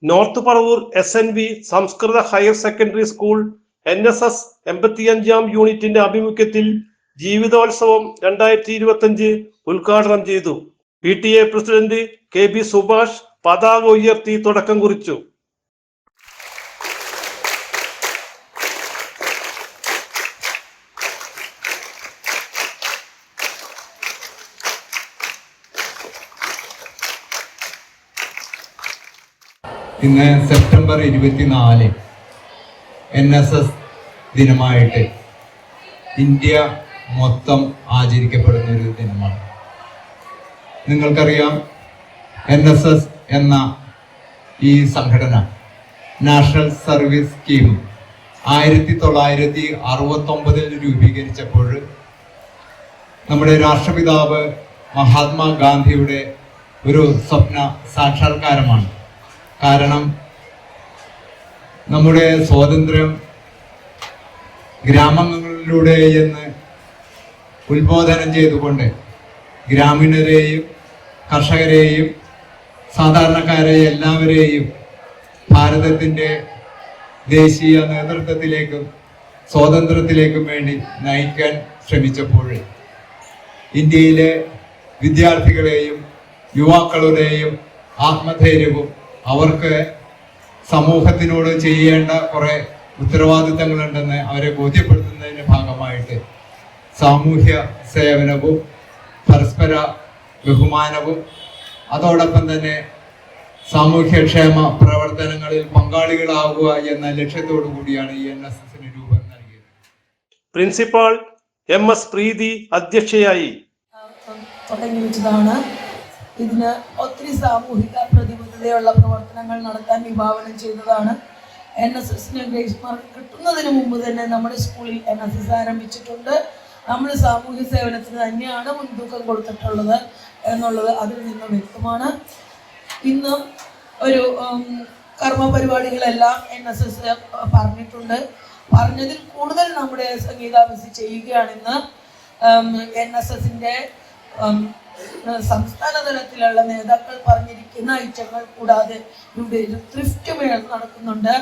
North Paravur SNV സംസ്കൃത higher secondary school NSS 85ാം യൂണിറ്റിന്റെ ആഭിമുഖ്യത്തിൽ ജീവിതോത്സവം 2025 ഉദ്ഘാടനം ചെയ്തു. PTA പ്രസിഡന്റ് KB സുഭാഷ് പതാക ഉയർത്തി തുടക്കം കുറിച്ചു. ഇന്ന് സെപ്റ്റംബർ 24 NSS ദിനമായിട്ട് ഇന്ത്യ മൊത്തം ആചരിക്കപ്പെടുന്ന ഒരു ദിനമാണ്. നിങ്ങൾക്കറിയാം, NSS എന്ന ഈ സംഘടന നാഷണൽ സർവീസ് സ്കീം 1969 രൂപീകരിച്ചപ്പോൾ നമ്മുടെ രാഷ്ട്രപിതാവ് മഹാത്മാഗാന്ധിയുടെ ഒരു സ്വപ്ന സാക്ഷാത്കാരമാണ്. കാരണം നമ്മുടെ സ്വാതന്ത്ര്യം ഗ്രാമങ്ങളിലൂടെ എന്ന് ഉത്ബോധനം ചെയ്തുകൊണ്ട് ഗ്രാമീണരെയും കർഷകരെയും സാധാരണക്കാരെയും എല്ലാവരെയും ഭാരതത്തിൻ്റെ ദേശീയ നേതൃത്വത്തിലേക്കും സ്വാതന്ത്ര്യത്തിലേക്കും വേണ്ടി നയിക്കാൻ ശ്രമിച്ചപ്പോൾ ഇന്ത്യയിലെ വിദ്യാർത്ഥികളെയും യുവാക്കളുടെയും ആത്മധൈര്യവും അവർക്ക് സമൂഹത്തിനോട് ചെയ്യേണ്ട കുറെ ഉത്തരവാദിത്തങ്ങളുണ്ടെന്ന് അവരെ ബോധ്യപ്പെടുത്തുന്നതിൻ്റെ ഭാഗമായിട്ട് സാമൂഹ്യ സേവനവും പരസ്പര ബഹുമാനവും അതോടൊപ്പം തന്നെ സാമൂഹ്യക്ഷേമ പ്രവർത്തനങ്ങളിൽ പങ്കാളികളാവുക എന്ന ലക്ഷ്യത്തോടു കൂടിയാണ് ഈ NSSന് രൂപം നൽകിയത്. പ്രിൻസിപ്പാൾ MS പ്രീതി അധ്യക്ഷയായി. തുടങ്ങി വെച്ചതാണ്. ഇതിന് ഒത്തിരി സാമൂഹിക പ്രതിബദ്ധതയുള്ള പ്രവർത്തനങ്ങൾ നടത്താൻ വിഭാവനം ചെയ്തതാണ്. NSSന് ഗ്രേസ് മാർക്ക് കിട്ടുന്നതിന് മുമ്പ് തന്നെ നമ്മുടെ സ്കൂളിൽ NSS ആരംഭിച്ചിട്ടുണ്ട്. നമ്മൾ സാമൂഹ്യ സേവനത്തിന് തന്നെയാണ് മുൻതൂക്കം കൊടുത്തിട്ടുള്ളത് എന്നുള്ളത് അതിൽ നിന്ന് വ്യക്തമാണ്. ഇന്ന് ഒരു കർമ്മ പരിപാടികളെല്ലാം NSS പറഞ്ഞിട്ടുണ്ട്. പറഞ്ഞതിൽ കൂടുതൽ നമ്മുടെ സംഗീതാഭ്യാസി ചെയ്യുകയാണെന്ന് NSSന്റെ സംസ്ഥാന തലത്തിലുള്ള നേതാക്കൾ പറഞ്ഞിരിക്കുന്ന ഐറ്റങ്ങൾ കൂടാതെ ഇവിടെ ഒരു ത്രിഫ്റ്റ് മേള നടക്കുന്നുണ്ട്.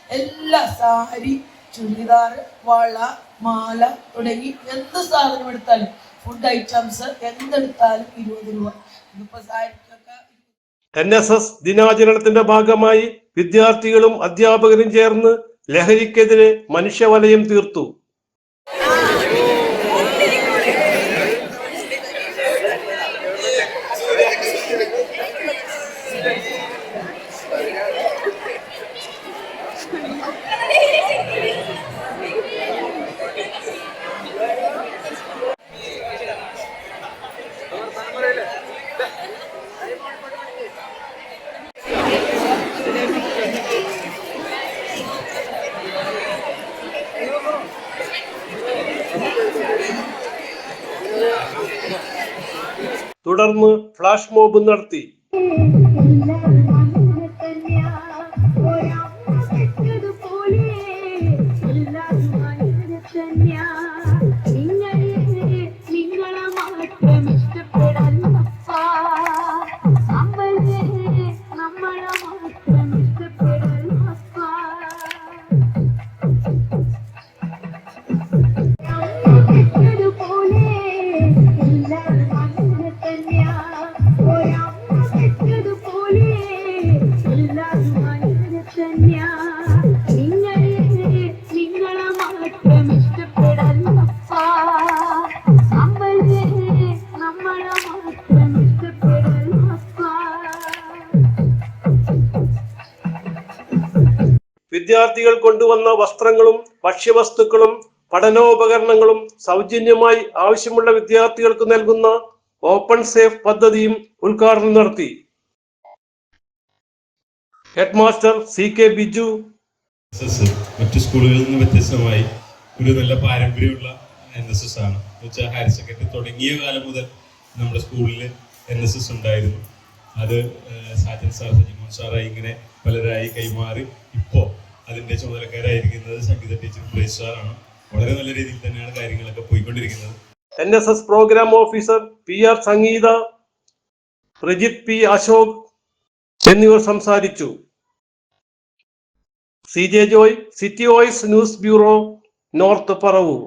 എല്ലാ സാരി, ചുരിദാർ, വള, മാല തുടങ്ങി എന്ത് സാധനം എടുത്താലും ഫുഡ് ഐറ്റംസ് എന്തെടുത്താലും 20 രൂപ. ഇതിപ്പോ സാരിക്കൊക്കെ. NSS ദിനാചരണത്തിന്റെ ഭാഗമായി വിദ്യാർത്ഥികളും അധ്യാപകരും ചേർന്ന് ലഹരിക്കെതിരെ മനുഷ്യവലയം തീർത്തു. തുടർന്ന് ഫ്ലാഷ് മോബ് നടത്തി. വിദ്യാർത്ഥികൾ കൊണ്ടുവന്ന വസ്ത്രങ്ങളും ഭക്ഷ്യവസ്തുക്കളും പഠനോപകരണങ്ങളും സൗജന്യമായി ആവശ്യമുള്ള വിദ്യാർത്ഥികൾക്ക് നൽകുന്ന ഓപ്പൺ സേഫ് പദ്ധതിയും ഉദ്ഘാടനം നടത്തി. ഹെഡ്മാസ്റ്റർ CK ബിജു മറ്റു സ്കൂളുകളിൽ നിന്ന് വ്യത്യസ്തമായി ഒരു നല്ല പാരമ്പര്യമുള്ള NSS ആണ്. എന്നുവെച്ചാൽ ഹയർ സെക്കൻഡറി തുടങ്ങിയ കാലം മുതൽ നമ്മുടെ സ്കൂളിൽ NSS ഉണ്ടായിരുന്നു. അത് സാജൻ സാർ, സജിമോൻ സാറായി ഇങ്ങനെ പലരായി കൈമാറി ഇപ്പോൾ അതിൻ്റെ ചുമതലക്കാരായിരിക്കുന്നത് സംഗീത ടീച്ചർ ഗ്രേസ് സാറാണ്. വളരെ നല്ല രീതിയിൽ തന്നെയാണ് കാര്യങ്ങളൊക്കെ പോയിക്കൊണ്ടിരിക്കുന്നത്. NSS പ്രോഗ്രാം ഓഫീസർ PR സംഗീത, പ്രജിത് P അശോക് എന്നിവർ സംസാരിച്ചു. CJ Joy, city voice news bureau, north Paravur.